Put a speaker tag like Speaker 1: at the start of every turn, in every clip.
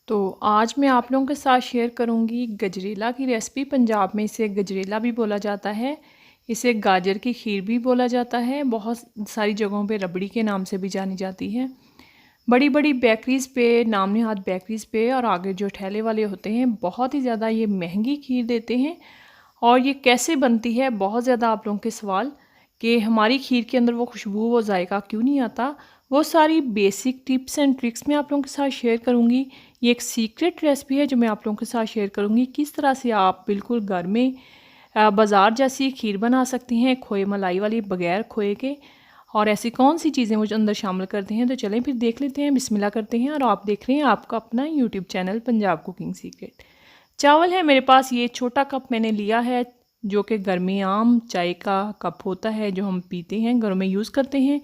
Speaker 1: तो आज मैं आप लोगों के साथ शेयर करूंगी गजरेला की रेसिपी। पंजाब में इसे गजरेला भी बोला जाता है, इसे गाजर की खीर भी बोला जाता है, बहुत सारी जगहों पे रबड़ी के नाम से भी जानी जाती है। बड़ी बड़ी बेकरीज़ पे, नाम नहाद बेकरीज़ पे और आगे जो ठेले वाले होते हैं बहुत ही ज़्यादा ये महंगी खीर देते हैं। और ये कैसे बनती है, बहुत ज़्यादा आप लोगों के सवाल कि हमारी खीर के अंदर वो खुशबू, वो जायका क्यों नहीं आता, वो सारी बेसिक टिप्स एंड ट्रिक्स मैं आप लोगों के साथ शेयर करूँगी। ये एक सीक्रेट रेसिपी है जो मैं आप लोगों के साथ शेयर करूँगी, किस तरह से आप बिल्कुल घर में बाज़ार जैसी खीर बना सकती हैं, खोए मलाई वाली, बग़ैर खोए के। और ऐसी कौन सी चीज़ें वो जो अंदर शामिल करते हैं, तो चलें फिर देख लेते हैं। बिस्मिल्लाह करते हैं। और आप देख रहे हैं आपका अपना YouTube channel Punjab cooking secret. चावल है मेरे पास, ये छोटा कप मैंने लिया है, जो कि घर में आम चाय का कप होता है जो हम पीते हैं, घरों में यूज़ करते हैं।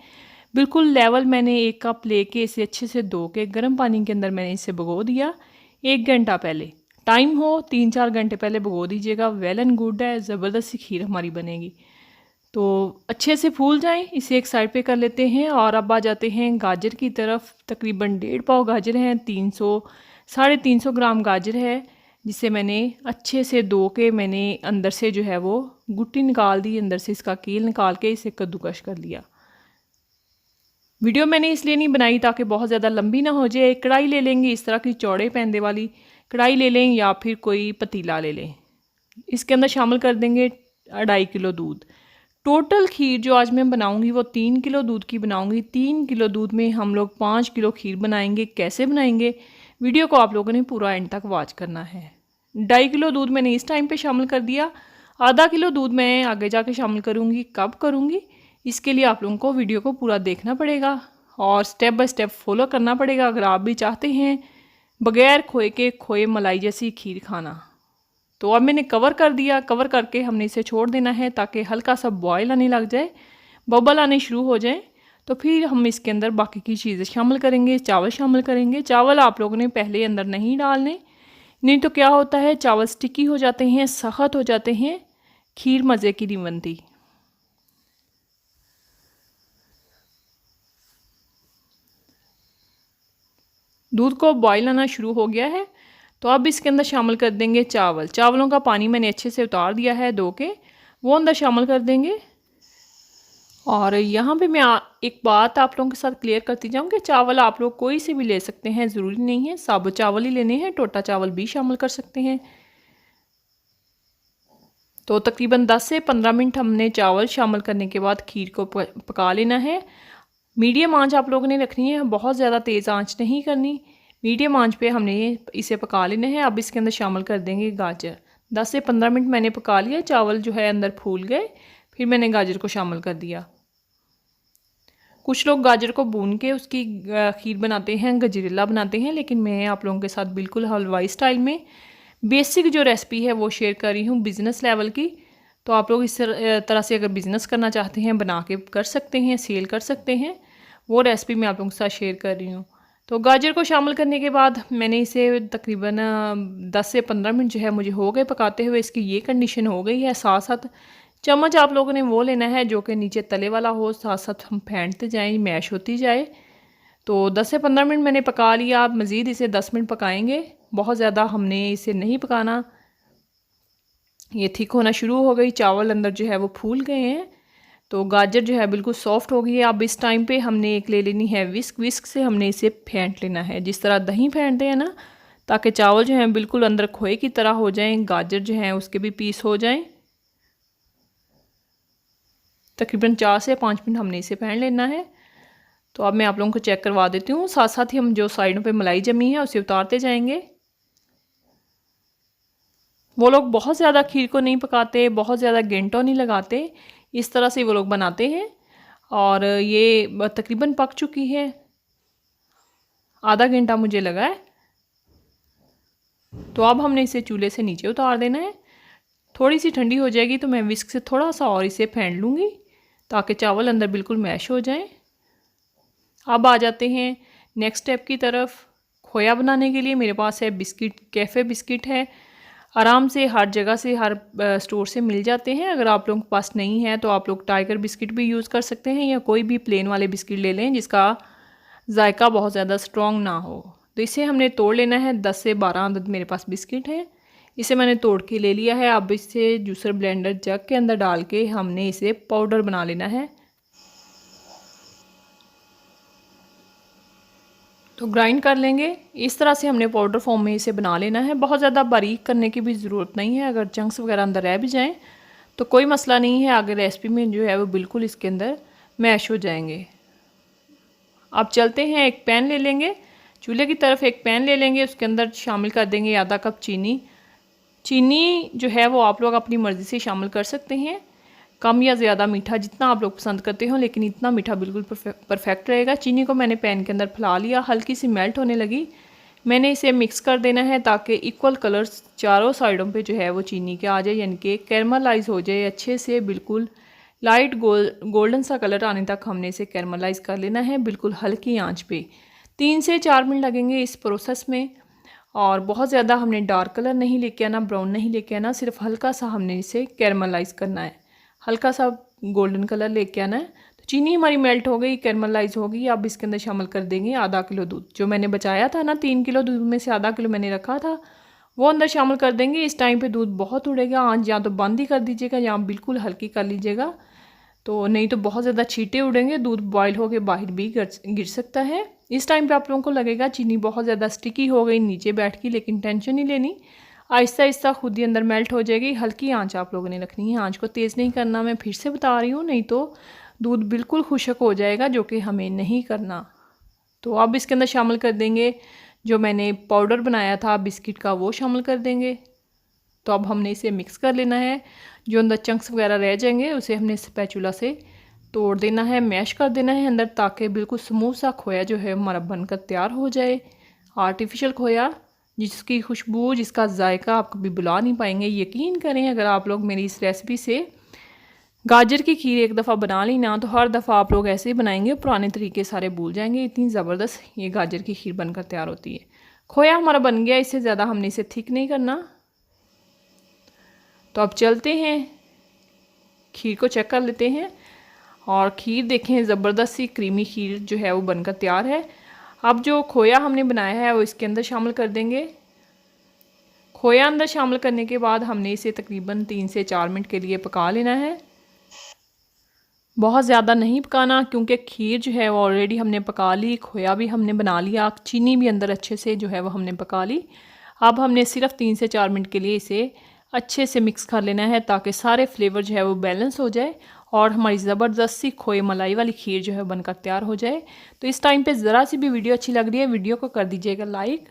Speaker 1: बिल्कुल लेवल मैंने एक कप लेके इसे अच्छे से धो के गर्म पानी के अंदर मैंने इसे भिगो दिया 1 घंटा पहले। टाइम हो 3-4 घंटे पहले भिगो दीजिएगा, वेल एंड गुड है, ज़बरदस्त सी खीर हमारी बनेगी। तो अच्छे से फूल जाएं, इसे एक साइड पे कर लेते हैं। और अब आ जाते हैं गाजर की तरफ। तकरीबन 1.5 पाव गाजर हैं, 300-350 ग्राम गाजर है, जिसे मैंने अच्छे से धो के मैंने अंदर से जो है वो गुट्टी निकाल दी, अंदर से इसका कील निकाल के इसे कद्दूकश कर लिया। वीडियो मैंने इसलिए नहीं बनाई ताकि बहुत ज़्यादा लंबी ना हो जाए। कढ़ाई ले लेंगे, इस तरह की चौड़े पैंदे वाली कढ़ाई ले लें या फिर कोई पतीला ले लें। इसके अंदर शामिल कर देंगे 2.5 किलो दूध। टोटल खीर जो आज मैं बनाऊंगी वो 3 किलो दूध की बनाऊंगी। 3 किलो दूध में हम लोग 5 किलो खीर बनाएंगे। कैसे बनाएंगे, वीडियो को आप लोगों ने पूरा एंड तक वॉच करना है। 2.5 किलो दूध मैंने इस टाइम पे शामिल कर दिया। आधा किलो दूध मैं आगे जाके शामिल करूँगी। कब करूँगी, इसके लिए आप लोगों को वीडियो को पूरा देखना पड़ेगा और स्टेप बाय स्टेप फॉलो करना पड़ेगा अगर आप भी चाहते हैं बग़ैर खोए के खोए मलाई जैसी खीर खाना। तो अब मैंने कवर कर दिया। कवर करके हमने इसे छोड़ देना है ताकि हल्का सा बॉयल आने लग जाए, बबल आने शुरू हो जाए। तो फिर हम इसके अंदर बाकी की चीज़ें शामिल करेंगे। चावल शामिल करेंगे। चावल आप लोगों ने पहले अंदर नहीं डालने, नहीं तो क्या होता है चावल स्टिकी हो जाते हैं, सख्त हो जाते हैं, खीर मज़े की नहीं बनती। दूध को बॉयल आना शुरू हो गया है, तो अब इसके अंदर शामिल कर देंगे चावल। चावलों का पानी मैंने अच्छे से उतार दिया है धो के, वो अंदर शामिल कर देंगे। और यहाँ पे मैं एक बात आप लोगों के साथ क्लियर करती जाऊँ कि चावल आप लोग कोई से भी ले सकते हैं, ज़रूरी नहीं है साबुत चावल ही लेने हैं, टोटा चावल भी शामिल कर सकते हैं। तो तकरीबन 10 से 15 मिनट हमने चावल शामिल करने के बाद खीर को पका लेना है। मीडियम आंच आप लोगों ने रखनी है, बहुत ज़्यादा तेज़ आंच नहीं करनी, मीडियम आंच पे हमने इसे पका लेना है। अब इसके अंदर शामिल कर देंगे गाजर। 10 से 15 मिनट मैंने पका लिया, चावल जो है अंदर फूल गए, फिर मैंने गाजर को शामिल कर दिया। कुछ लोग गाजर को भून के उसकी खीर बनाते हैं, गजरेला बनाते हैं, लेकिन मैं आप लोगों के साथ बिल्कुल हलवाई स्टाइल में बेसिक जो रेसिपी है वो शेयर कर रही हूँ, बिज़नेस लेवल की। तो आप लोग इस तरह से अगर बिज़नेस करना चाहते हैं, बना के कर सकते हैं, सेल कर सकते हैं। वो रेसिपी मैं आप लोगों के साथ शेयर कर रही हूँ। तो गाजर को शामिल करने के बाद मैंने इसे तकरीबन 10 से 15 मिनट जो है मुझे हो गए पकाते हुए। इसकी ये कंडीशन हो गई है। साथ साथ चम्मच आप लोगों ने वो लेना है जो कि नीचे तले वाला हो, साथ साथ हम फेंटते जाएँ, मैश होती जाए। तो 10 से 15 मिनट मैंने पका लिया। आप मज़ीद इसे 10 मिनट पकाएंगे, बहुत ज़्यादा हमने इसे नहीं पकाना। ये थिक होना शुरू हो गई, चावल अंदर जो है वो फूल गए हैं, तो गाजर जो है बिल्कुल सॉफ्ट हो गई है। अब इस टाइम पे हमने एक ले लेनी है विस्क। विस्क से हमने इसे फेंट लेना है, जिस तरह दही फेंटते हैं ना, ताकि चावल जो हैं बिल्कुल अंदर खोए की तरह हो जाएं, गाजर जो हैं उसके भी पीस हो जाएं। तकरीबन 4 से 5 मिनट हमने इसे फेंट लेना है। तो अब मैं आप लोगों को चेक करवा देती हूँ। साथ साथ ही हम जो साइडों पे मलाई जमी है उसे उतारते जाएंगे। वो लोग बहुत ज़्यादा खीर को नहीं पकाते, बहुत ज़्यादा घंटों नहीं लगाते, इस तरह से वो लोग बनाते हैं। और ये तकरीबन पक चुकी है, आधा घंटा मुझे लगा है। तो अब हमने इसे चूल्हे से नीचे उतार देना है। थोड़ी सी ठंडी हो जाएगी तो मैं विस्क से थोड़ा सा और इसे फेंट लूँगी ताकि चावल अंदर बिल्कुल मैश हो जाए। अब आ जाते हैं नेक्स्ट स्टेप की तरफ। खोया बनाने के लिए मेरे पास है बिस्किट, कैफ़े बिस्किट है, आराम से हर जगह से, हर स्टोर से मिल जाते हैं। अगर आप लोगों के पास नहीं है तो आप लोग टाइगर बिस्किट भी यूज़ कर सकते हैं, या कोई भी प्लेन वाले बिस्किट ले लें जिसका जायका बहुत ज़्यादा स्ट्रॉन्ग ना हो। तो इसे हमने तोड़ लेना है। 10 से 12 अदद मेरे पास बिस्किट है, इसे मैंने तोड़ के ले लिया है। अब इसे जूसर ब्लेंडर जग के अंदर डाल के हमने इसे पाउडर बना लेना है। तो ग्राइंड कर लेंगे। इस तरह से हमने पाउडर फॉर्म में इसे बना लेना है। बहुत ज़्यादा बारीक करने की भी ज़रूरत नहीं है। अगर चंक्स वगैरह अंदर रह भी जाएं तो कोई मसला नहीं है, आगे रेसिपी में जो है वो बिल्कुल इसके अंदर मैश हो जाएंगे। अब चलते हैं, एक पैन ले लेंगे, चूल्हे की तरफ एक पैन ले लेंगे, उसके अंदर शामिल कर देंगे आधा कप चीनी। चीनी जो है वो आप लोग अपनी मर्ज़ी से शामिल कर सकते हैं, कम या ज़्यादा मीठा जितना आप लोग पसंद करते हो, लेकिन इतना मीठा बिल्कुल परफेक्ट रहेगा। चीनी को मैंने पैन के अंदर फैला लिया, हल्की सी मेल्ट होने लगी। मैंने इसे मिक्स कर देना है ताकि इक्वल कलर्स चारों साइडों पे जो है वो चीनी के आ जाए, यानी कि कैरमलाइज़ हो जाए अच्छे से। बिल्कुल लाइट गोल्डन सा कलर आने तक हमने इसे कैरमलाइज़ कर लेना है, बिल्कुल हल्की आंच पे। 3 से 4 मिनट लगेंगे इस प्रोसेस में। और बहुत ज़्यादा हमने डार्क कलर नहीं लेके आना, ब्राउन नहीं लेके आना, सिर्फ हल्का सा हमने इसे कैरमलाइज़ करना है, हल्का सा गोल्डन कलर लेके आना है। तो चीनी हमारी मेल्ट हो गई, कैरमलाइज़ हो गई। अब इसके अंदर शामिल कर देंगे आधा किलो दूध, जो मैंने बचाया था ना, 3 किलो दूध में से आधा किलो मैंने रखा था, वो अंदर शामिल कर देंगे। इस टाइम पे दूध बहुत उड़ेगा, आंच या तो बंद ही कर दीजिएगा या बिल्कुल हल्की कर लीजिएगा, तो नहीं तो बहुत ज़्यादा छींटे उड़ेंगे, दूध बॉयल होकर बाहर भी गिर सकता है। इस टाइम पे आप लोगों को लगेगा चीनी बहुत ज़्यादा स्टिकी हो गई, नीचे बैठ की, लेकिन टेंशन नहीं लेनी, आहिस्ता आहिस्ता खुद ही अंदर मेल्ट हो जाएगी। हल्की आंच आप लोगों ने रखनी है, आंच को तेज़ नहीं करना, मैं फिर से बता रही हूँ, नहीं तो दूध बिल्कुल खुश्क हो जाएगा, जो कि हमें नहीं करना। तो अब इसके अंदर शामिल कर देंगे जो मैंने पाउडर बनाया था बिस्किट का, वो शामिल कर देंगे। तो अब हमने इसे मिक्स कर लेना है। जो अंदर चंक्स वगैरह रह जाएंगे उसे हमने स्पैचुला से तोड़ देना है, मैश कर देना है अंदर, ताकि बिल्कुल स्मूथ सा खोया जो है हमारा बनकर तैयार हो जाए। आर्टिफिशियल खोया जिसकी खुशबू, जिसका जायका आप कभी बुला नहीं पाएंगे। यकीन करें, अगर आप लोग मेरी इस रेसिपी से गाजर की खीर एक दफ़ा बना ली ना, तो हर दफ़ा आप लोग ऐसे ही बनाएंगे, पुराने तरीके सारे भूल जाएंगे। इतनी ज़बरदस्त ये गाजर की खीर बनकर तैयार होती है। खोया हमारा बन गया, इससे ज़्यादा हमने इसे थिक नहीं करना। तो अब चलते हैं, खीर को चेक कर लेते हैं। और खीर देखें, ज़बरदस्त सी क्रीमी खीर जो है वो बनकर तैयार है। अब जो खोया हमने बनाया है वो इसके अंदर शामिल कर देंगे। खोया अंदर शामिल करने के बाद हमने इसे तकरीबन 3 से 4 मिनट के लिए पका लेना है। बहुत ज़्यादा नहीं पकाना, क्योंकि खीर जो है वो ऑलरेडी हमने पका ली, खोया भी हमने बना लिया, चीनी भी अंदर अच्छे से जो है वो हमने पका ली। अब हमने सिर्फ 3 से 4 मिनट के लिए इसे अच्छे से मिक्स कर लेना है, ताकि सारे फ्लेवर जो है वो बैलेंस हो जाए और हमारी ज़बरदस्त सी खोए मलाई वाली खीर जो है बनकर तैयार हो जाए। तो इस टाइम पे ज़रा सी भी वीडियो अच्छी लग रही है, वीडियो को कर दीजिएगा लाइक।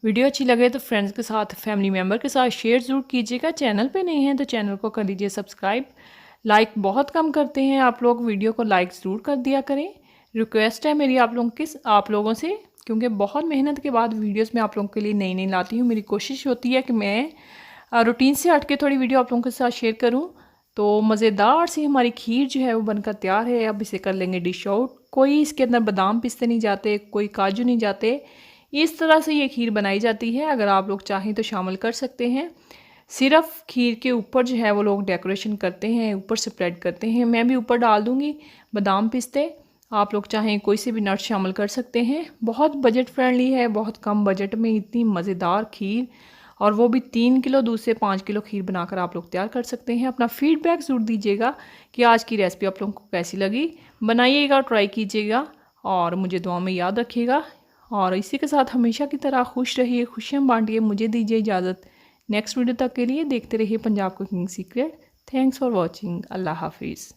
Speaker 1: वीडियो अच्छी लगे तो फ्रेंड्स के साथ, फैमिली मेम्बर के साथ शेयर ज़रूर कीजिएगा। चैनल पे नहीं है तो चैनल को कर दीजिए सब्सक्राइब। लाइक बहुत कम करते हैं आप लोग, वीडियो को लाइक ज़रूर कर दिया करें। रिक्वेस्ट है मेरी आप लोगों से, क्योंकि बहुत मेहनत के बाद वीडियोज़ में आप लोगों के लिए नई नई लाती हूँ। मेरी कोशिश होती है कि मैं रूटीन से हट के थोड़ी वीडियो आप लोगों के साथ शेयर करूं। तो मज़ेदार सी हमारी खीर जो है वो बनकर तैयार है। अब इसे कर लेंगे डिश आउट। कोई इसके अंदर बादाम पिस्ते नहीं जाते, कोई काजू नहीं जाते, इस तरह से ये खीर बनाई जाती है। अगर आप लोग चाहें तो शामिल कर सकते हैं। सिर्फ खीर के ऊपर जो है वो लोग डेकोरेशन करते हैं, ऊपर स्प्रेड करते हैं। मैं भी ऊपर डाल दूँगी बादाम पिस्ते, आप लोग चाहें कोई से भी नट्स शामिल कर सकते हैं। बहुत बजट फ्रेंडली है, बहुत कम बजट में इतनी मज़ेदार खीर, और वो भी 3 किलो दूध से 5 किलो खीर बनाकर आप लोग तैयार कर सकते हैं। अपना फीडबैक ज़रूर दीजिएगा कि आज की रेसिपी आप लोगों को कैसी लगी। बनाइएगा, ट्राई कीजिएगा और मुझे दुआ में याद रखिएगा। और इसी के साथ हमेशा की तरह खुश रहिए, खुशियाँ बांटिए। मुझे दीजिए इजाज़त, नेक्स्ट वीडियो तक के लिए देखते रहिए Punjab cooking secret. Thanks for watching. अल्लाह हाफिज़।